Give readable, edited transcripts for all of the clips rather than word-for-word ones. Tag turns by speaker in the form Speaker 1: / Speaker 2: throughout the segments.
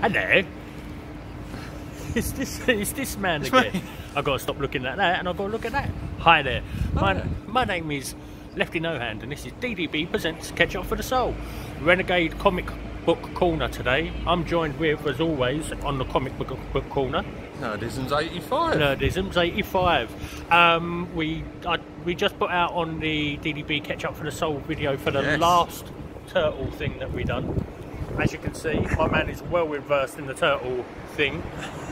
Speaker 1: Hello. It's this man again. I've got to stop looking at that and I've got to look at that. Hi there. My name is Lefty No Hand and this is DDB presents Catch Up for the Soul. Renegade Comic Book Corner today. I'm joined with, as always, on the Comic Book Corner.
Speaker 2: Nerdism's 85.
Speaker 1: Nerdism's 85. We just put out on the DDB Catch Up for the Soul video for the last turtle thing that we done. As you can see, my man is well versed in the turtle thing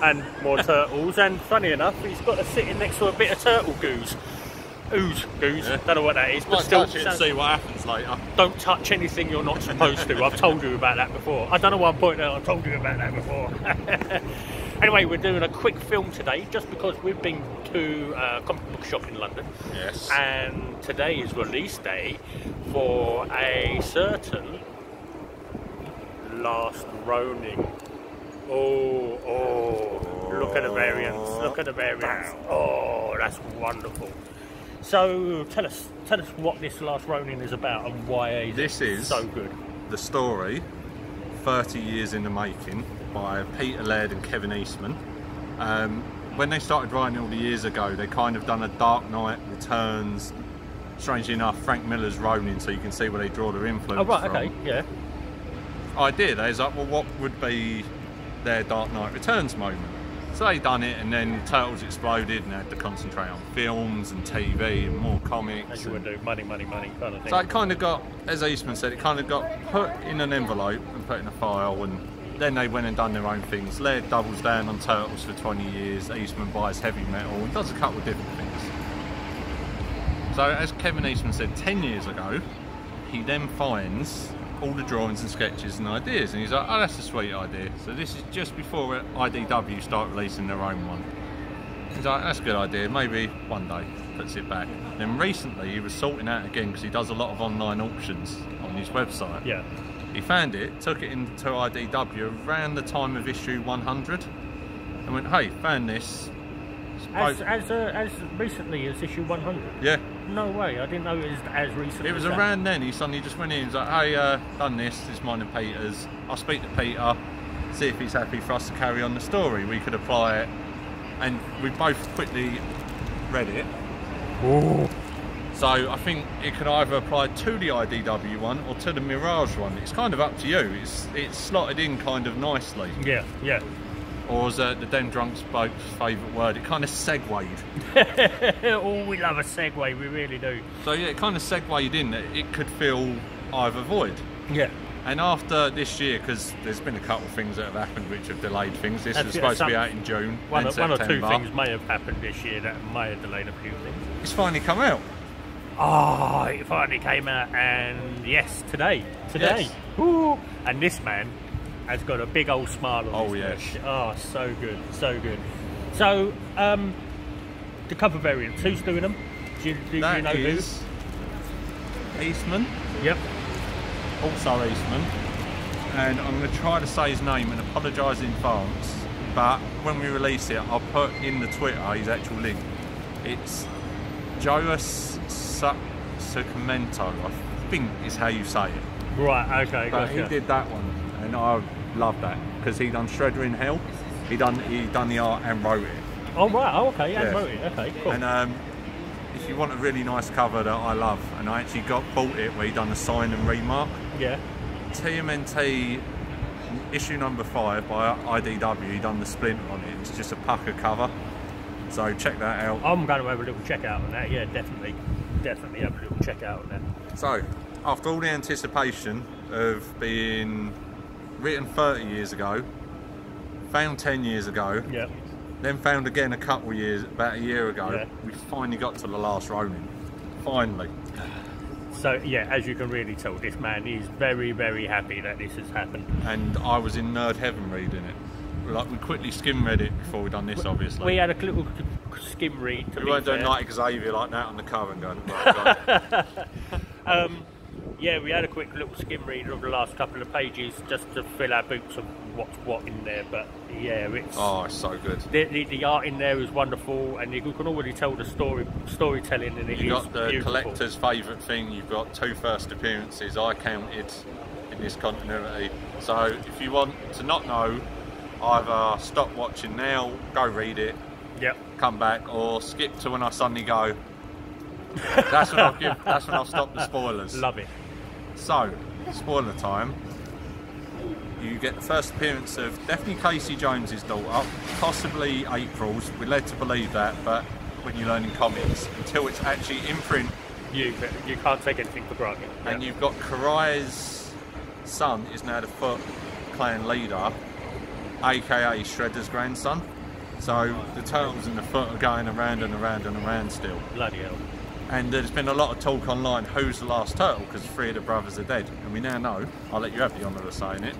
Speaker 1: and more turtles. And funny enough, he's got a sitting next to a bit of turtle goose. Ooze.
Speaker 2: Yeah.
Speaker 1: Don't know what that is. But
Speaker 2: might
Speaker 1: still,
Speaker 2: touch it and see what happens later.
Speaker 1: Don't touch anything you're not supposed to. I've told you about that before. I don't know why I'm pointing out. I've told you about that before. Anyway, we're doing a quick film today just because we've been to a comic book shop in London.
Speaker 2: Yes.
Speaker 1: And today is release day for a certain Last Ronin. Oh, look at the variants. Look at the variants. Oh, that's wonderful. So tell us what this Last Ronin is about and why this is so good.
Speaker 2: The story, 30 years in the making, by Peter Laird and Kevin Eastman. When they started writing all the years ago, they kind of done a Dark Knight Returns, strangely enough, Frank Miller's Ronin, so you can see where they draw their influence from.
Speaker 1: Oh right, okay, yeah.
Speaker 2: Idea, they was like, well, what would be their Dark Knight Returns moment? So they done it, and then Turtles exploded, and they had to concentrate on films and TV and more comics.
Speaker 1: As you would do, money kind of thing.
Speaker 2: So it kind of got, as Eastman said, it kind of got put in an envelope and put in a file, and then they went and done their own things. Laird doubles down on Turtles for 20 years, Eastman buys heavy metal and does a couple of different things. So as Kevin Eastman said 10 years ago, he then finds all the drawings and sketches and ideas, and he's like, oh, that's a sweet idea. So this is just before IDW start releasing their own one. He's like, that's a good idea, maybe one day. Puts it back. Then recently he was sorting out again because he does a lot of online auctions on his website.
Speaker 1: Yeah.
Speaker 2: He found it, took it into IDW around the time of issue 100 and went, hey, found this.
Speaker 1: As recently as issue 100?
Speaker 2: Yeah.
Speaker 1: No way, I didn't know it was as recent.
Speaker 2: It was around then. He suddenly just went in and was like, hey, done this, it's mine and Peter's. I'll speak to Peter, see if he's happy for us to carry on the story. We could apply it. And we both quickly read it.
Speaker 1: Ooh.
Speaker 2: So I think it could either apply to the IDW one or to the Mirage one. It's kind of up to you. It's slotted in kind of nicely.
Speaker 1: Yeah, yeah.
Speaker 2: Or as the Dem Drunks bloke's favourite word, it kind of segued.
Speaker 1: Oh, we love a segue, we really do.
Speaker 2: So yeah, it kind of segued in that it could fill either void.
Speaker 1: Yeah.
Speaker 2: And after this year, because there's been a couple of things that have happened which have delayed things. This was supposed to be out in June
Speaker 1: One or
Speaker 2: September.
Speaker 1: two things may have happened this year that may have delayed a few things.
Speaker 2: It's finally come out.
Speaker 1: Oh, it finally came out, and yes, today.
Speaker 2: Yes.
Speaker 1: Ooh. And this man has got a big old smile on his
Speaker 2: yes.
Speaker 1: face. Oh, so good, so good. So, the cover variants, who's doing them? Do you know who?
Speaker 2: Eastman.
Speaker 1: Yep.
Speaker 2: Also Eastman. And I'm going to try to say his name and apologise in advance, but when we release it, I'll put in the Twitter his actual link. It's Joas Sacramento, I think is how you say it.
Speaker 1: Right, okay,
Speaker 2: But
Speaker 1: gotcha.
Speaker 2: he did that one, and I love that because he done Shredder in Hell. He done the art and wrote it.
Speaker 1: Oh right, oh, okay, and wrote it. Okay, cool.
Speaker 2: And if you want a really nice cover that I love, and I actually bought it where he done a sign and remark.
Speaker 1: Yeah.
Speaker 2: TMNT issue number 5 by IDW. He done the splint on it. It's just a pucker cover. So check that out.
Speaker 1: I'm going to have a little check out on that. Yeah, definitely have a little check out on that.
Speaker 2: So after all the anticipation of being written 30 years ago, found 10 years ago,
Speaker 1: yep.
Speaker 2: Then found again a couple of years, about a year ago, we finally got to the Last Ronin. Finally.
Speaker 1: So yeah, as you can really tell, this man is very, very happy that this has happened.
Speaker 2: And I was in nerd heaven reading it. Like, we quickly skim read it before we done this, obviously.
Speaker 1: We had a little skim read.
Speaker 2: We weren't doing like Xavier like that on the cover and going, oh, God.
Speaker 1: Yeah, we had a quick little skim read of the last couple of pages just to fill our boots of what's what in there. But yeah, it's
Speaker 2: so good.
Speaker 1: The art in there is wonderful, and you can already tell the storytelling in it.
Speaker 2: You've got the
Speaker 1: beautiful.
Speaker 2: collector's favourite thing. You've got 2 first appearances I counted in this continuity. So if you want to not know, either stop watching now, go read it,
Speaker 1: yep,
Speaker 2: come back, or skip to when I suddenly go. That's when I'll stop the spoilers.
Speaker 1: Love it.
Speaker 2: So, spoiler time. You get the first appearance of definitely Casey Jones's daughter, possibly April's. We're led to believe that, but when you learn in comics, until it's actually in print,
Speaker 1: you can't take anything for granted.
Speaker 2: And you've got Karai's son is now the Foot clan leader, aka Shredder's grandson. So the Turtles and the Foot are going around and around and around still. Bloody hell. And there's been a lot of talk online, who's the last Turtle, because 3 of the brothers are dead. And we now know, I'll let you have the honour of saying it.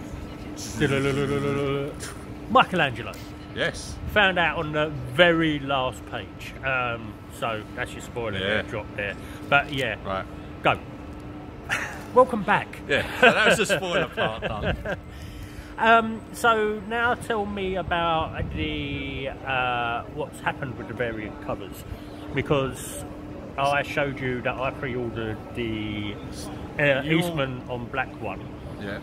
Speaker 1: Michelangelo.
Speaker 2: Yes.
Speaker 1: Found out on the very last page. So that's your spoiler there, drop there. But yeah,
Speaker 2: right.
Speaker 1: Go. Welcome back.
Speaker 2: Yeah, so that was the spoiler part done.
Speaker 1: So now tell me about the what's happened with the variant covers, because I showed you that I pre-ordered the Eastman on black one.
Speaker 2: Yeah.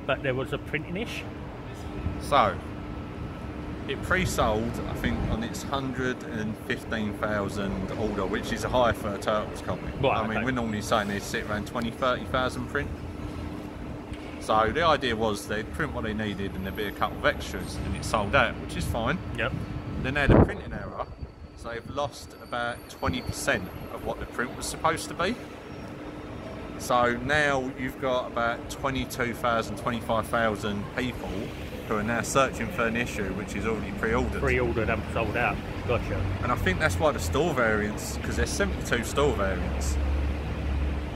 Speaker 1: But there was a printing issue.
Speaker 2: So it pre-sold, I think, on its 115,000 order, which is a high for a Turtles comic.
Speaker 1: Right,
Speaker 2: I mean, we're normally saying they sit around 20,000-30,000 print. So the idea was they'd print what they needed and there'd be a couple of extras, and it sold out, which is fine.
Speaker 1: Yep.
Speaker 2: Then they had a printing error, so they've lost about 20% of what the print was supposed to be. So now you've got about 22,000, 25,000 people who are now searching for an issue which is already pre-ordered.
Speaker 1: Pre-ordered and sold out. Gotcha. And
Speaker 2: I think that's why the store variants, because there's 72 store variants,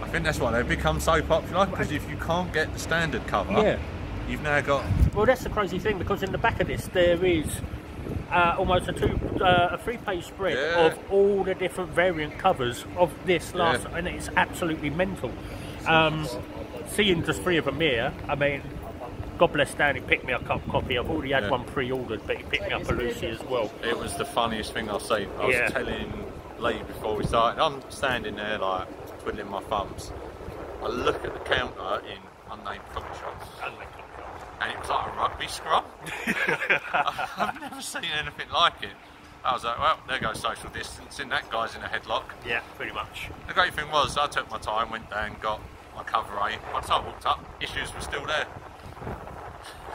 Speaker 2: I think that's why they've become so popular, because if you can't get the standard cover, you've now got...
Speaker 1: Well, that's the crazy thing, because in the back of this there is almost a 3-page spread of all the different variant covers of this last, and it's absolutely mental. Seeing just 3 of them here, I mean, God bless Dan, he picked me up a copy. I've already had one pre-ordered, but he picked me up a Lucy as well.
Speaker 2: It was the funniest thing I've seen. I was telling Lee before we started, I'm standing there like twiddling my thumbs. I look at the counter in unnamed comic shops, and it was like a rugby scrum. I've never seen anything like it. I was like, well, there goes social distancing, that guy's in a headlock. Yeah, pretty much. The great thing was, I took my time, went down, got my cover A. By the time I walked up, issues were still there.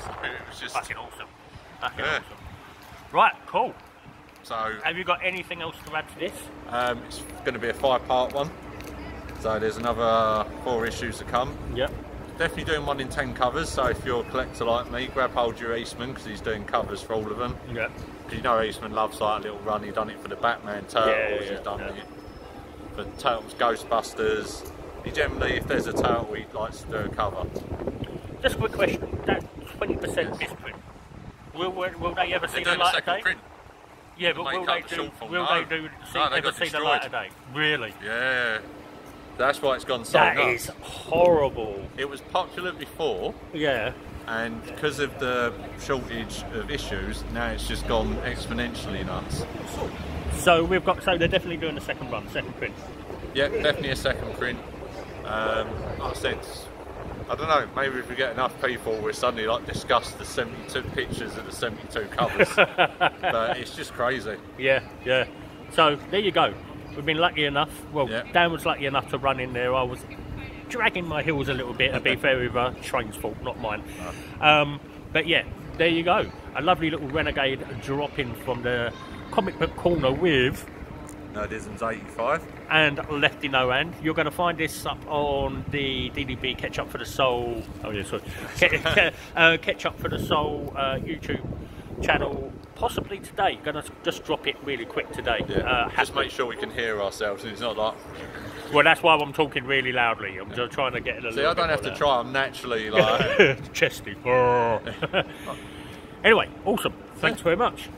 Speaker 2: So it was just... Fucking awesome. Fucking awesome. Right, cool. So... Have you got anything else to add to this? It's going to be a 5-part one. So there's another 4 issues to come. Yep. Definitely doing 1 in 10 covers, so if you're a collector like me, grab hold of your Eastman, because he's doing covers for all of them. Yeah. Because you know Eastman loves like a little run, he's done it for the Batman Turtles, he's done it for Turtles Ghostbusters. He generally, if there's a turtle, he likes to do a cover. Just a quick question, that 20% misprint, will they ever see the light of day? Print. Yeah, but will they see the light of day? Really? Yeah. That's why it's gone so nuts. That is horrible. It was popular before. Yeah. And because of the shortage of issues, now it's just gone exponentially nuts. So they're definitely doing a second run, second print. Yeah, definitely a second print. Like I said, I don't know, maybe if we get enough people, we'll suddenly like discuss the 72 pictures of the 72 covers. But it's just crazy. Yeah, yeah. So there you go. We've been lucky enough, Dan was lucky enough to run in there. I was dragging my heels a little bit, to be fair, with a train's fault, not mine. But yeah, there you go. A lovely little Renegade drop-in from the comic book corner with... Nerdism's 85. And Lefty No Hand. You're going to find this up on the DDB Ketchup for the Soul... Oh yeah, sorry. Ketchup for the Soul YouTube channel. Possibly today. Gonna just drop it really quick today. Yeah. Just make sure we can hear ourselves. It's not like. Well, that's why I'm talking really loudly. I'm just trying to get it a little. See, I don't have to try. I'm naturally like chesty. Anyway, awesome. Thanks very much.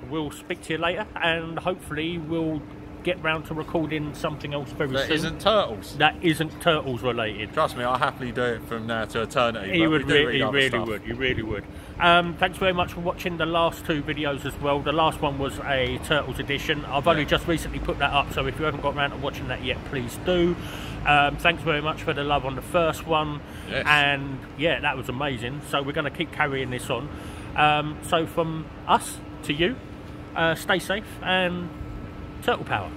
Speaker 2: We'll speak to you later, and hopefully we'll get round to recording something else very soon. That isn't Turtles. That isn't Turtles related. Trust me, I'll happily do it from now to eternity. He really would. Thanks very much for watching the last 2 videos as well. The last one was a Turtles edition. I've only just recently put that up, so if you haven't got around to watching that yet, please do.
Speaker 1: Thanks very much for the love on the first one.
Speaker 2: Yes.
Speaker 1: And yeah, that was amazing. So we're going to keep carrying this on. So from us to you, stay safe and turtle power.